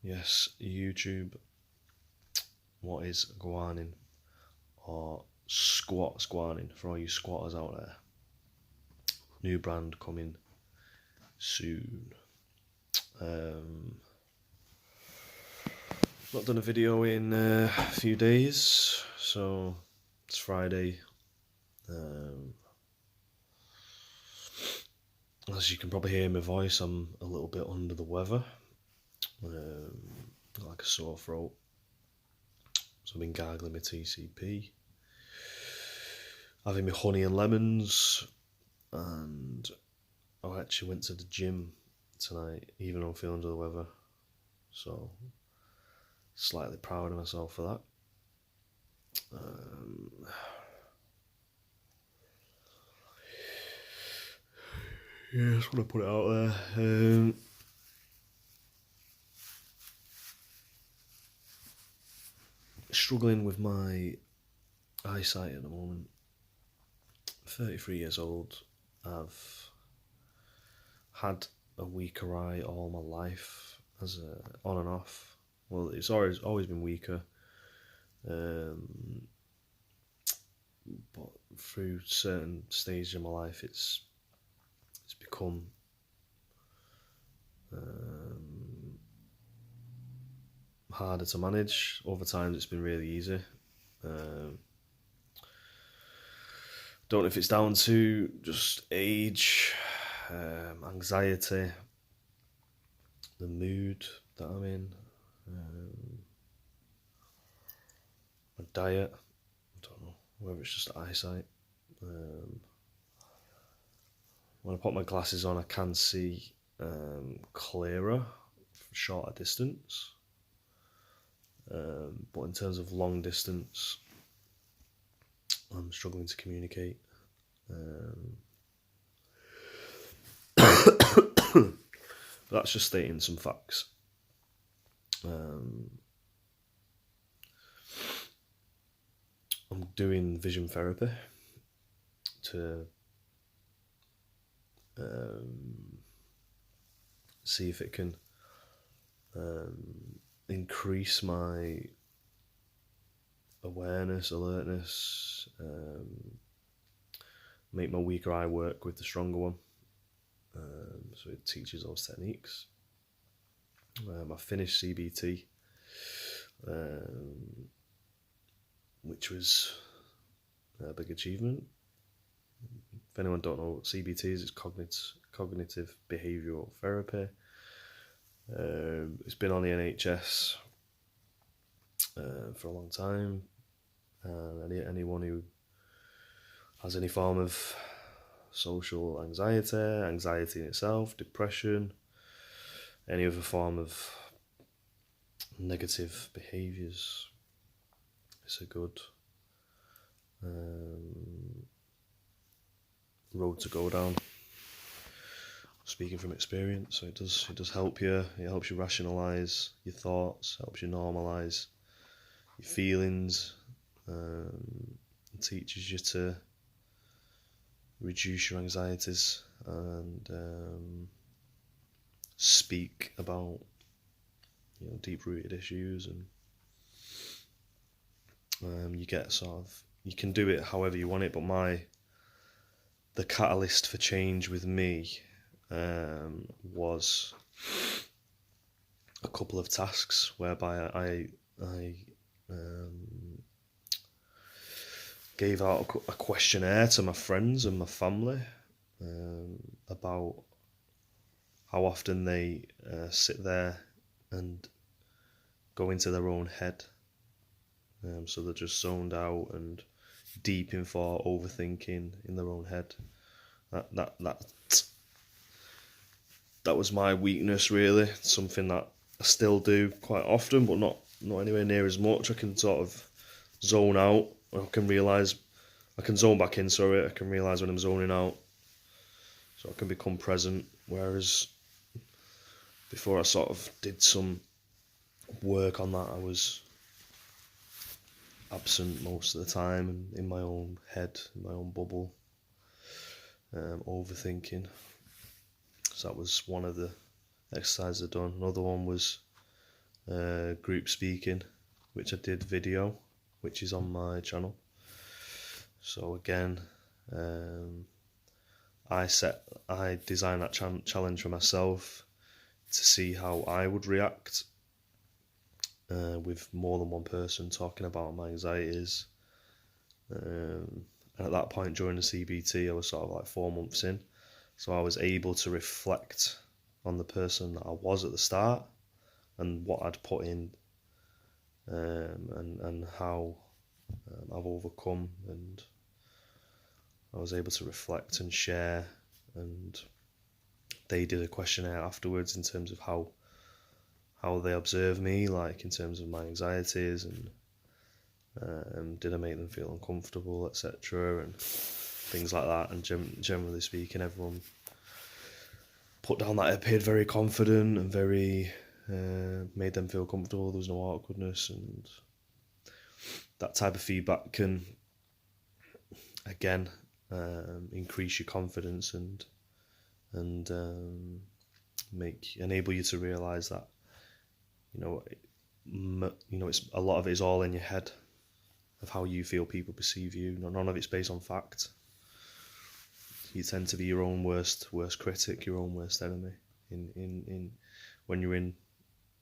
Yes, YouTube. What is guanin, or squat guanin for all you squatters out there? New brand coming soon. Not done a video in a few days, so it's Friday. As you can probably hear in my voice, I'm a little bit under the weather. Like a sore throat. So I've been gargling my TCP, having my honey and lemons, and I actually went to the gym tonight, even though I'm feeling under the weather. So slightly proud of myself for that. Yeah, just want to put it out there. Struggling with my eyesight at the moment. 33 years old. I've had a weaker eye all my life, as on and off. Well, it's always been weaker. But through certain stages of my life, it's become harder to manage. Over time, it's been really easy. Don't know if it's down to just age, anxiety, the mood that I'm in, my diet. I don't know whether it's just eyesight. When I put my glasses on, I can see clearer for shorter distance. But in terms of long distance, I'm struggling to communicate. That's just stating some facts. I'm doing vision therapy to see if it can increase my awareness, alertness, make my weaker eye work with the stronger one. So it teaches those techniques. I finished CBT, which was a big achievement. If anyone don't know what CBT is, it's cognitive behavioural therapy. It's been on the NHS for a long time, and anyone who has any form of social anxiety in itself, depression, any other form of negative behaviours, it's a good road to go down. Speaking from experience, so it does help you. It helps you rationalise your thoughts, helps you normalise your feelings, it teaches you to reduce your anxieties and speak about deep-rooted issues, and you get you can do it however you want it. But the catalyst for change with me was a couple of tasks whereby I gave out a questionnaire to my friends and my family about how often they sit there and go into their own head. So they're just zoned out and deep in thought, overthinking in their own head. That was my weakness, really. Something that I still do quite often, but not anywhere near as much. I can sort of zone out. I can zone back in, I can realise when I'm zoning out. So I can become present. Whereas before I sort of did some work on that, I was absent most of the time and in my own head, in my own bubble, overthinking. So that was one of the exercises I've done. Another one was group speaking, which I did video, which is on my channel. So again, I designed that challenge for myself to see how I would react with more than one person talking about my anxieties. And at that point during the CBT, I was sort of like 4 months in, so I was able to reflect on the person that I was at the start and what I'd put in, and how I've overcome, and I was able to reflect and share. And they did a questionnaire afterwards in terms of how they observe me, like in terms of my anxieties, and did I make them feel uncomfortable, etc., and things like that. And generally speaking, everyone put down that I appeared very confident and very made them feel comfortable. There was no awkwardness, and that type of feedback can again increase your confidence and enable you to realise that it's a lot of it is all in your head of how you feel people perceive you. None of it's based on fact. You tend to be your own worst critic, your own worst enemy in when you're in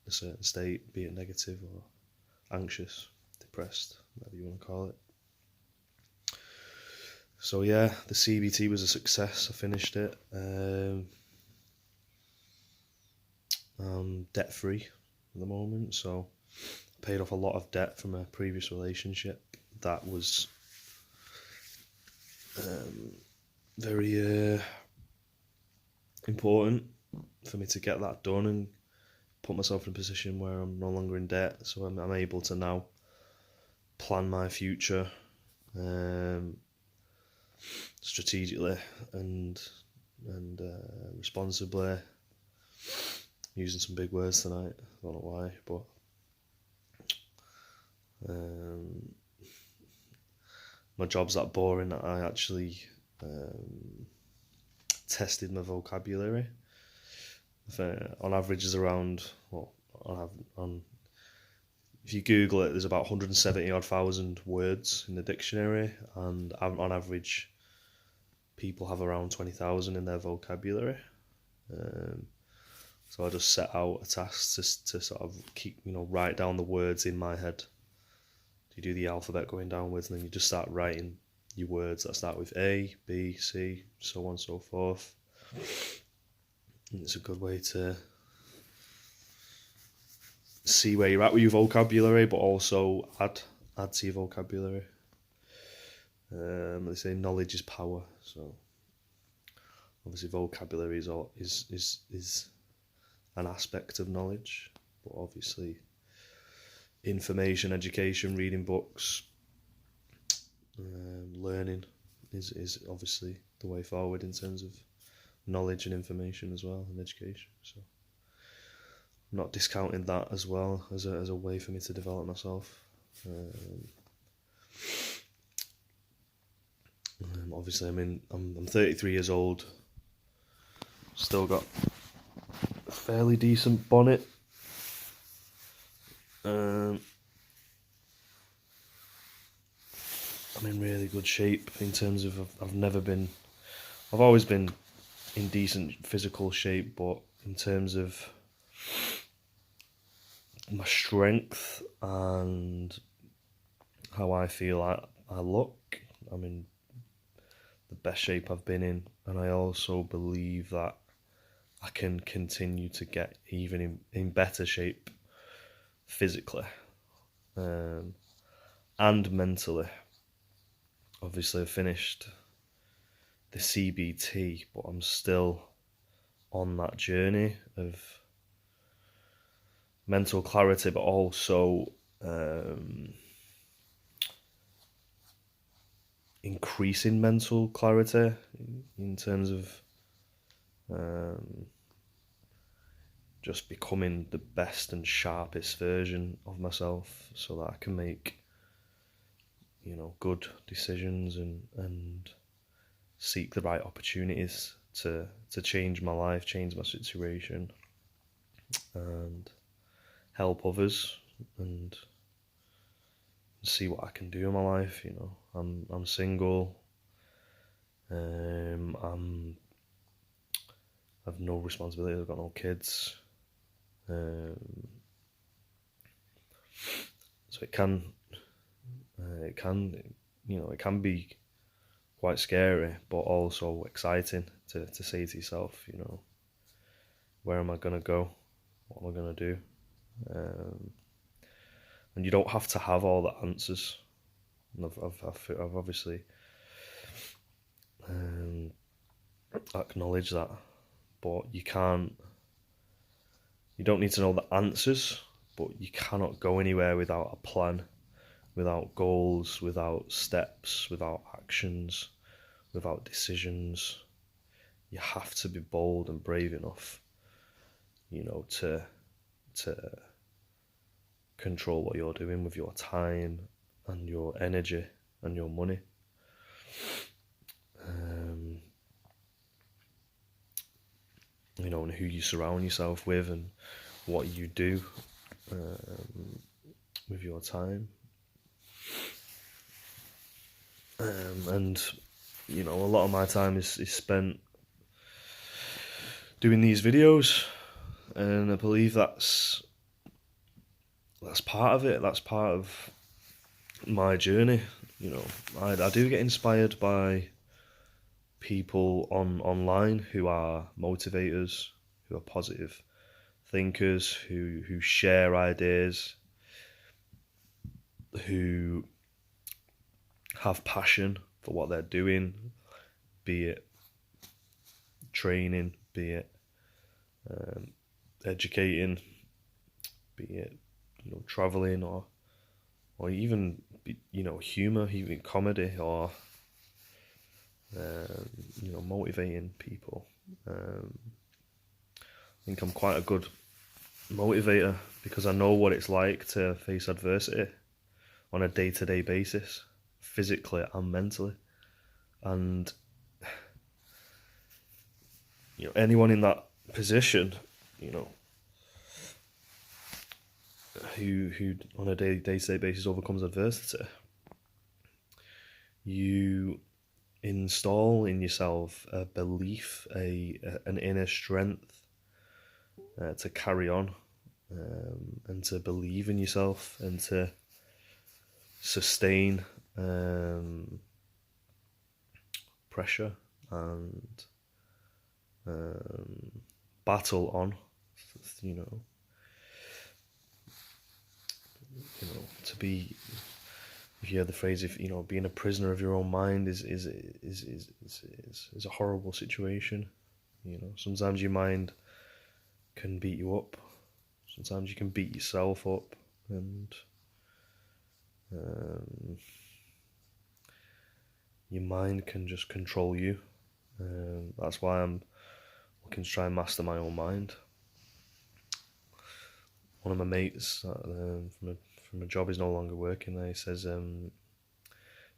a certain state, be it negative or anxious, depressed, whatever you want to call it. So yeah, the CBT was a success. I finished it. I'm debt free at the moment, so I paid off a lot of debt from a previous relationship. That was very important for me to get that done and put myself in a position where I'm no longer in debt, so I'm able to now plan my future strategically and responsibly. Using some big words tonight, I don't know why, but my job's that boring that I actually tested my vocabulary. On average is around, if you Google it, there's about 170,000 words in the dictionary, and on average people have around 20,000 in their vocabulary. So I just set out a task to sort of write down the words in my head. You do the alphabet going downwards, and then you just start writing your words that start with A, B, C, so on and so forth. And it's a good way to see where you're at with your vocabulary, but also add to your vocabulary. They say knowledge is power, so obviously vocabulary is an aspect of knowledge, but obviously information, education, reading books, learning is obviously the way forward in terms of knowledge and information as well, and education. So I'm not discounting that as well as a way for me to develop myself. Obviously I'm 33 years old, still got a fairly decent bonnet. I'm in really good shape in terms of I've always been in decent physical shape, but in terms of my strength and how I feel I look, I'm in the best shape I've been in, and I also believe that I can continue to get even in better shape physically and mentally. Obviously I finished the CBT, but I'm still on that journey of mental clarity, but also increasing mental clarity in terms of just becoming the best and sharpest version of myself, so that I can make good decisions and seek the right opportunities to change my life, change my situation, and help others and see what I can do in my life. You know, I'm single. I've no responsibility. I've got no kids. So it can, it can be quite scary, but also exciting to say to yourself, you know, where am I gonna go? What am I gonna do? And you don't have to have all the answers. And I've obviously acknowledged that, but you don't need to know the answers, but you cannot go anywhere without a plan, without goals, without steps, without actions, without decisions. You have to be bold and brave enough, you know, to control what you're doing with your time and your energy and your money. You know, and who you surround yourself with and what you do with your time. And, you know, a lot of my time is spent doing these videos, and I believe that's part of it. That's part of my journey. You know, I do get inspired by people online who are motivators, who are positive thinkers, who share ideas, who have passion for what they're doing, be it training, be it educating, be it, you know, traveling, or even, you know, humor, even comedy, or you know, motivating people. I think I'm quite a good motivator because I know what it's like to face adversity on a day-to-day basis, physically and mentally. And, you know, anyone in that position, you know, who on a day-to-day basis overcomes adversity, you install in yourself a belief, an inner strength to carry on, and to believe in yourself, and to sustain pressure and battle on. You know, to be, if you hear the phrase, if, you know, being a prisoner of your own mind is a horrible situation. You know, sometimes your mind can beat you up. Sometimes you can beat yourself up, and your mind can just control you. That's why I'm looking to try and master my own mind. One of my mates from a job is no longer working there. He says,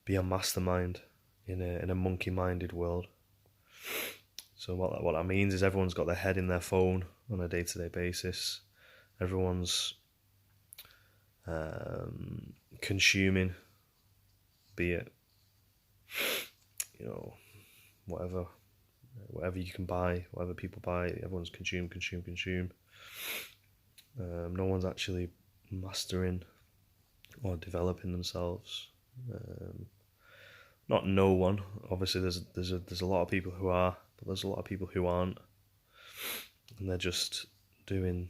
"Be a mastermind in a monkey-minded world." So what that means is everyone's got their head in their phone on a day-to-day basis. Everyone's consuming, be it, you know, whatever you can buy, whatever people buy. Everyone's consume. No one's actually mastering or developing themselves. Not no one. Obviously, there's a lot of people who are, but there's a lot of people who aren't, and they're just doing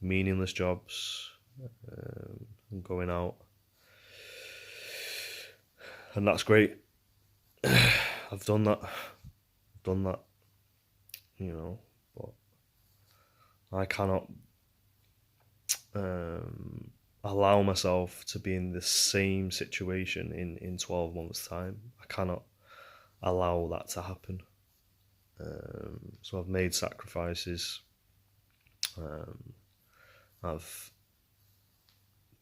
meaningless jobs, and going out, and that's great. I've done that, you know, but I cannot allow myself to be in the same situation in 12 months' time. I cannot allow that to happen. So I've made sacrifices. I've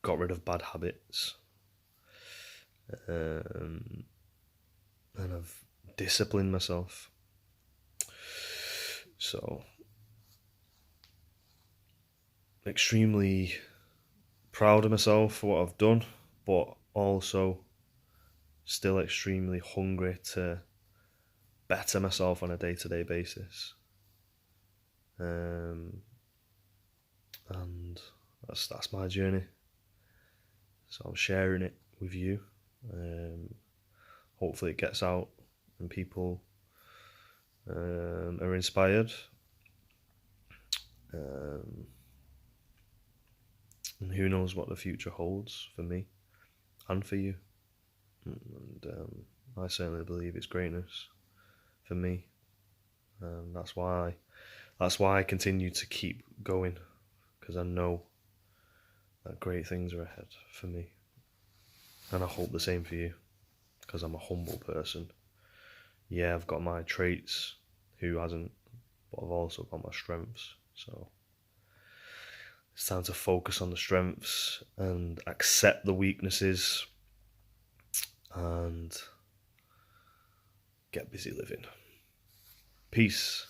got rid of bad habits. And I've disciplined myself. So extremely proud of myself for what I've done, but also still extremely hungry to better myself on a day-to-day basis. And that's my journey. So I'm sharing it with you. Hopefully it gets out and people are inspired. And who knows what the future holds for me and for you. And I certainly believe it's greatness for me. And that's why I continue to keep going, because I know that great things are ahead for me. And I hope the same for you, because I'm a humble person. Yeah, I've got my traits, who hasn't, but I've also got my strengths. So it's time to focus on the strengths and accept the weaknesses and get busy living. Peace.